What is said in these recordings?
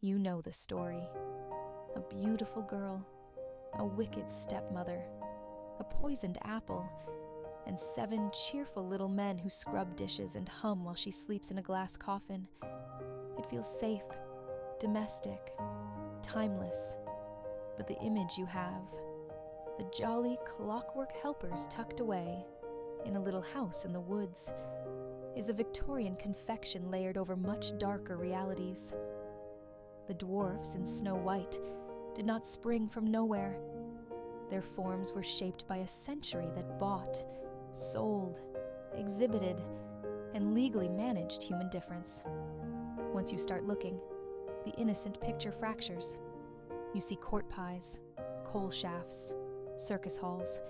You know the story. A beautiful girl, a wicked stepmother, a poisoned apple, and 7 cheerful little men who scrub dishes and hum while she sleeps in a glass coffin. It feels safe, domestic, timeless. But the image you have, the jolly clockwork helpers tucked away in a little house in the woods, is a Victorian confection layered over much darker realities. The dwarfs in Snow White did not spring from nowhere. Their forms were shaped by a century that bought, sold, exhibited, and legally managed human difference. Once you start looking, the innocent picture fractures. You see court pies, coal shafts, circus halls,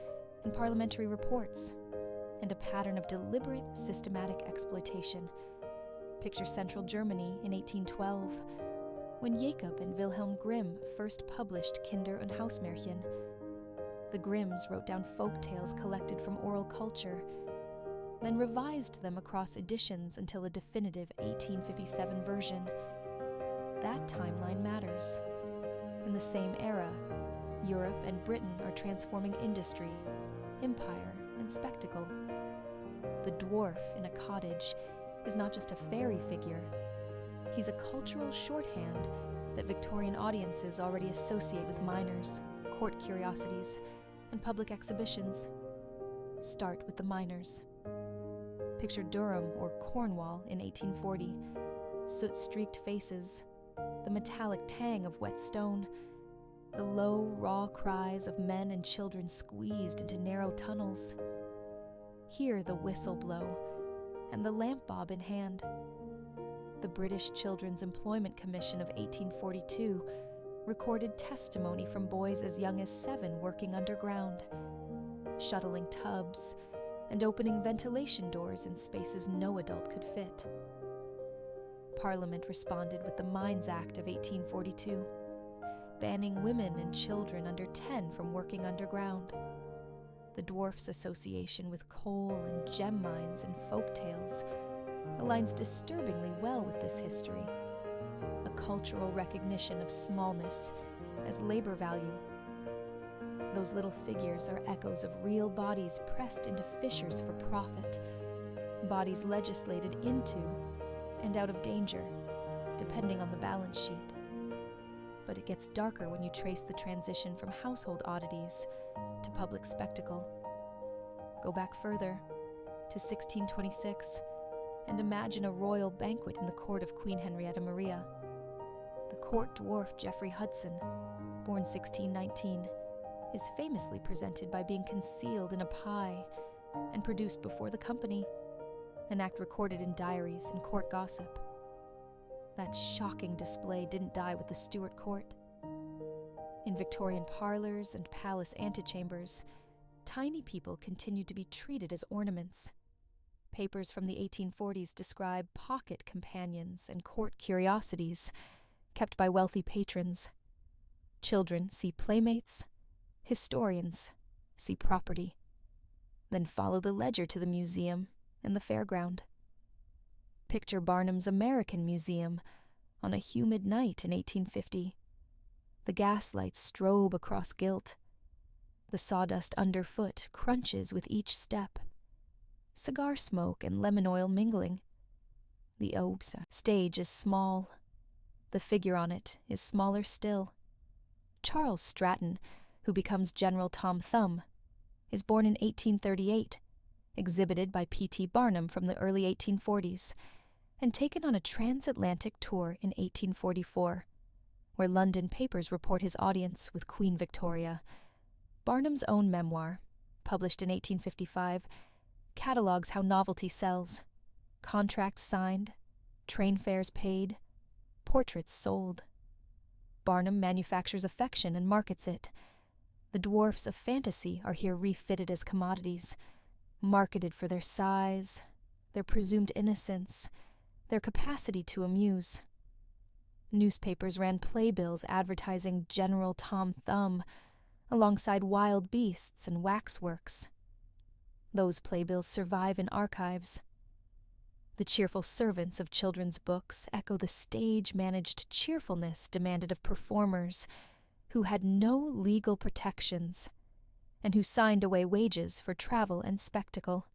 and parliamentary reports, and a pattern of deliberate, systematic exploitation. Picture Central Germany in 1812, when Jacob and Wilhelm Grimm first published Kinder- und Hausmärchen. The Grimms wrote down folk tales collected from oral culture, then revised them across editions until a definitive 1857 version. That timeline matters. In the same era, Europe and Britain are transforming industry, empire, and spectacle. The dwarf in a cottage is not just a fairy figure. He's a cultural shorthand that Victorian audiences already associate with miners, court curiosities, and public exhibitions. Start with the miners. Picture Durham or Cornwall in 1840, soot-streaked faces, the metallic tang of wet stone, the low, raw cries of men and children squeezed into narrow tunnels. Hear the whistle blow, and the lamp bob in hand. The British Children's Employment Commission of 1842 recorded testimony from boys as young as 7 working underground, shuttling tubs and opening ventilation doors in spaces no adult could fit. Parliament responded with the Mines Act of 1842, banning women and children under 10 from working underground. The Dwarfs association with coal and gem mines and folk tales aligns disturbingly well with this history, a cultural recognition of smallness as labor value. Those little figures are echoes of real bodies pressed into fissures for profit, bodies legislated into and out of danger, depending on the balance sheet. But it gets darker when you trace the transition from household oddities to public spectacle. Go back further, to 1626, and imagine a royal banquet in the court of Queen Henrietta Maria. The court dwarf Geoffrey Hudson, born 1619, is famously presented by being concealed in a pie and produced before the company, an act recorded in diaries and court gossip. That shocking display didn't die with the Stuart court. In Victorian parlors and palace antechambers, tiny people continued to be treated as ornaments. Papers from the 1840s describe pocket companions and court curiosities kept by wealthy patrons. Children see playmates, historians see property. Then follow the ledger to the museum and the fairground. Picture Barnum's American Museum on a humid night in 1850. The gaslights strobe across gilt. The sawdust underfoot crunches with each step. Cigar smoke and lemon oil mingling. The stage is small. The figure on it is smaller still. Charles Stratton, who becomes General Tom Thumb, is born in 1838, exhibited by P.T. Barnum from the early 1840s, and taken on a transatlantic tour in 1844, where London papers report his audience with Queen Victoria. Barnum's own memoir, published in 1855, catalogues how novelty sells, contracts signed, train fares paid, portraits sold. Barnum manufactures affection and markets it. The dwarfs of fantasy are here refitted as commodities, marketed for their size, their presumed innocence, their capacity to amuse. Newspapers ran playbills advertising General Tom Thumb alongside wild beasts and waxworks. Those playbills survive in archives. The cheerful servants of children's books echo the stage-managed cheerfulness demanded of performers who had no legal protections and who signed away wages for travel and spectacle.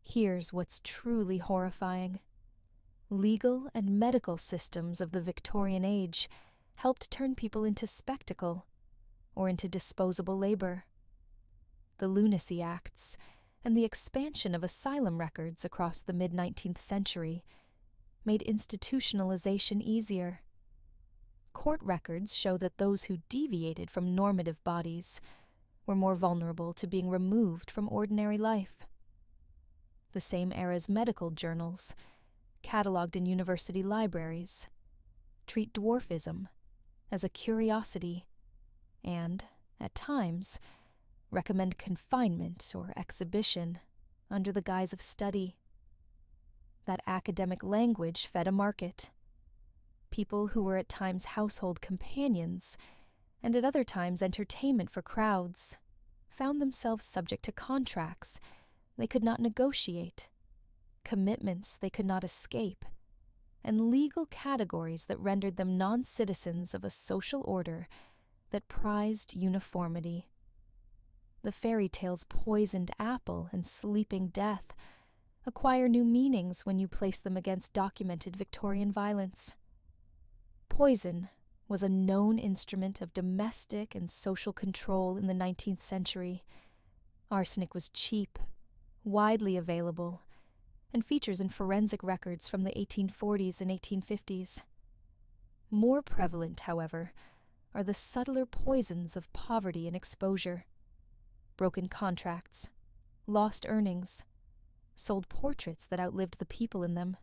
Here's what's truly horrifying. Legal and medical systems of the Victorian age helped turn people into spectacle or into disposable labor. The Lunacy Acts and the expansion of asylum records across the mid-19th century made institutionalization easier. Court records show that those who deviated from normative bodies were more vulnerable to being removed from ordinary life. The same era's medical journals, catalogued in university libraries, treat dwarfism as a curiosity and, at times, recommend confinement or exhibition under the guise of study. That academic language fed a market. People who were at times household companions and at other times entertainment for crowds found themselves subject to contracts they could not negotiate, commitments they could not escape, and legal categories that rendered them non-citizens of a social order that prized uniformity. The fairy tales Poisoned Apple and Sleeping Death acquire new meanings when you place them against documented Victorian violence. Poison was a known instrument of domestic and social control in the 19th century. Arsenic was cheap, widely available, and features in forensic records from the 1840s and 1850s. More prevalent, however, are the subtler poisons of poverty and exposure. Broken contracts, lost earnings, sold portraits that outlived the people in them.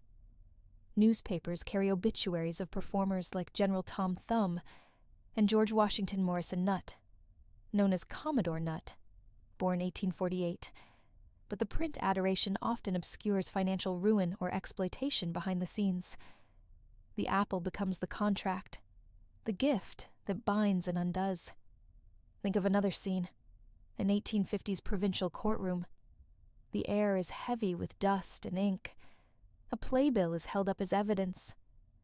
Newspapers carry obituaries of performers like General Tom Thumb and George Washington Morrison Nutt, known as Commodore Nutt, born 1848, but the print adoration often obscures financial ruin or exploitation behind the scenes. The apple becomes the contract, the gift that binds and undoes. Think of another scene. An 1850s provincial courtroom. The air is heavy with dust and ink. A playbill is held up as evidence.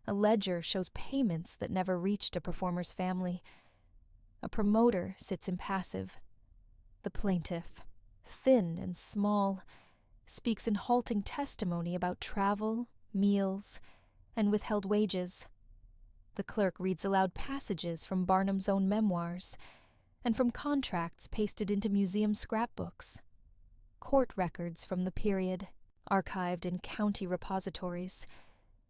A ledger shows payments that never reached a performer's family. A promoter sits impassive. The plaintiff, thin and small, speaks in halting testimony about travel, meals, and withheld wages. The clerk reads aloud passages from Barnum's own memoirs, and from contracts pasted into museum scrapbooks. Court records from the period, archived in county repositories,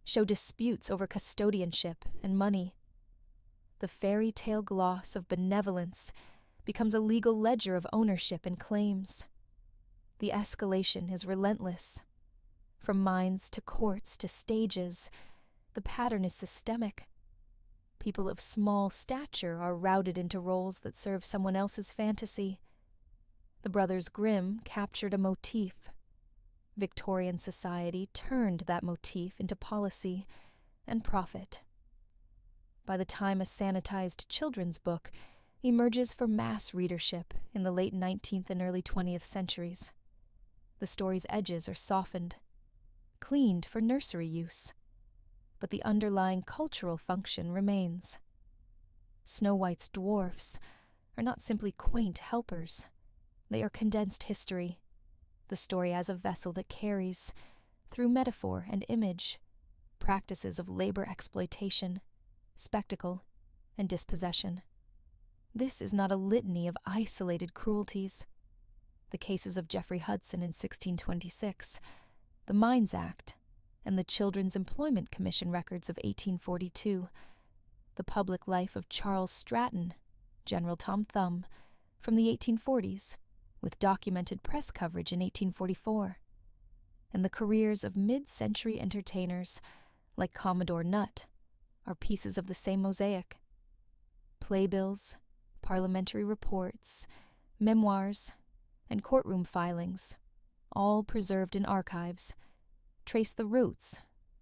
show disputes over custodianship and money. The fairy tale gloss of benevolence becomes a legal ledger of ownership and claims. The escalation is relentless. From mines to courts to stages, the pattern is systemic. People of small stature are routed into roles that serve someone else's fantasy. The Brothers Grimm captured a motif. Victorian society turned that motif into policy and profit. By the time a sanitized children's book emerges for mass readership in the late 19th and early 20th centuries, the story's edges are softened, cleaned for nursery use, but the underlying cultural function remains. Snow White's dwarfs are not simply quaint helpers. They are condensed history, the story as a vessel that carries, through metaphor and image, practices of labor exploitation, spectacle, and dispossession. This is not a litany of isolated cruelties. The cases of Geoffrey Hudson in 1626, the Mines Act, and the Children's Employment Commission records of 1842, the public life of Charles Stratton, General Tom Thumb, from the 1840s, with documented press coverage in 1844, and the careers of mid-century entertainers like Commodore Nutt are pieces of the same mosaic. Playbills, parliamentary reports, memoirs, and courtroom filings, all preserved in archives, trace the roots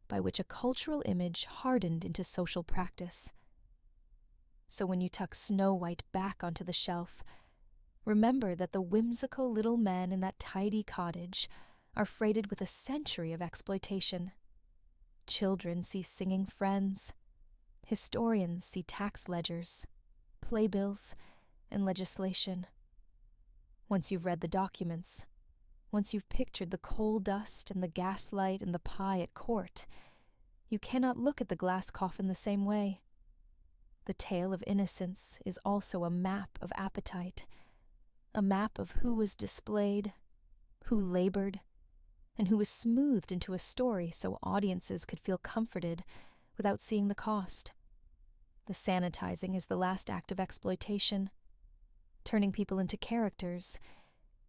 by which a cultural image hardened into social practice. So when you tuck Snow White back onto the shelf, remember that the whimsical little man in that tidy cottage are freighted with a century of exploitation. Children see singing friends. Historians see tax ledgers, playbills, and legislation. Once you've read the documents, once you've pictured the coal dust and the gaslight and the pie at court, you cannot look at the glass coffin the same way. The tale of innocence is also a map of appetite, a map of who was displayed, who labored, and who was smoothed into a story so audiences could feel comforted without seeing the cost. The sanitizing is the last act of exploitation, turning people into characters,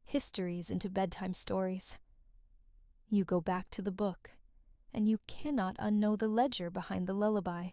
histories into bedtime stories. You go back to the book, and you cannot unknow the ledger behind the lullaby.